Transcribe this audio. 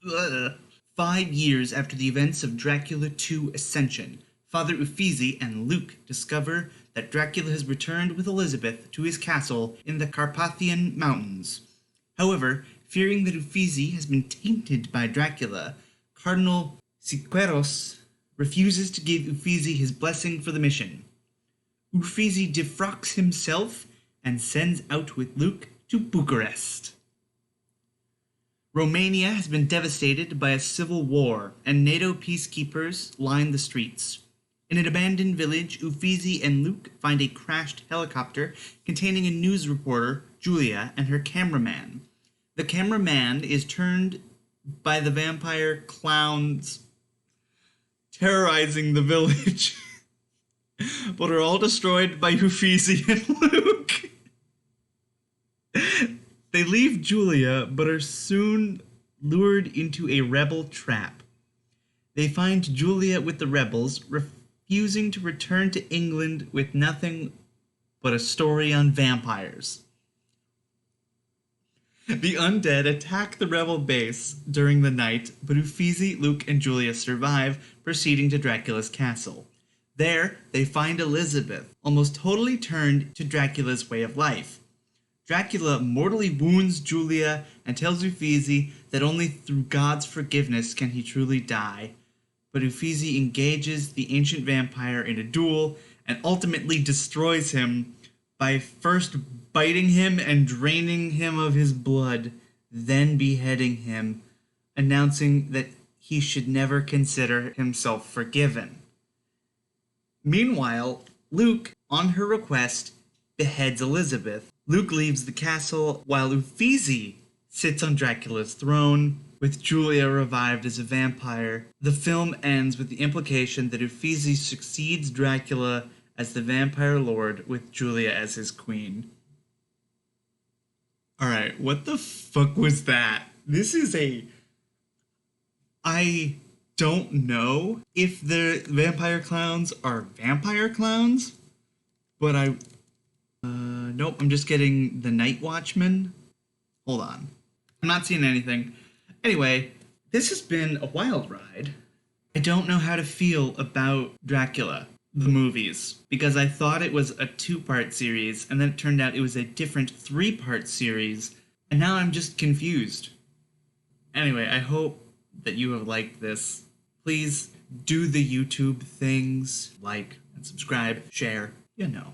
Ugh. 5 years after the events of Dracula II Ascension, Father Uffizi and Luke discover that Dracula has returned with Elizabeth to his castle in the Carpathian Mountains. However, fearing that Uffizi has been tainted by Dracula, Cardinal Siqueiros refuses to give Uffizi his blessing for the mission. Uffizi defrocks himself and sends out with Luke to Bucharest. Romania has been devastated by a civil war, and NATO peacekeepers line the streets. In an abandoned village, Uffizi and Luke find a crashed helicopter containing a news reporter, Julia, and her cameraman. The cameraman is turned by the vampire clowns terrorizing the village, but are all destroyed by Uffizi and Luke. They leave Julia, but are soon lured into a rebel trap. They find Julia with the rebels, refusing to return to England with nothing but a story on vampires. The undead attack the rebel base during the night, but Uffizi, Luke, and Julia survive, proceeding to Dracula's castle. There, they find Elizabeth, almost totally turned to Dracula's way of life. Dracula mortally wounds Julia and tells Uffizi that only through God's forgiveness can he truly die. But Uffizi engages the ancient vampire in a duel and ultimately destroys him by first biting him and draining him of his blood, then beheading him, announcing that he should never consider himself forgiven. Meanwhile, Luke, on her request, beheads Elizabeth. Luke leaves the castle while Uffizi sits on Dracula's throne, with Julia revived as a vampire. The film ends with the implication that Uffizi succeeds Dracula as the vampire lord, with Julia as his queen. Alright, what the fuck was that? I don't know if the vampire clowns are vampire clowns, but nope, I'm just getting the Night Watchman. Hold on. I'm not seeing anything. Anyway, this has been a wild ride. I don't know how to feel about Dracula, the movies, because I thought it was a 2-part series, and then it turned out it was a different 3-part series, and now I'm just confused. Anyway, I hope that you have liked this. Please do the YouTube things, like and subscribe, share, you know.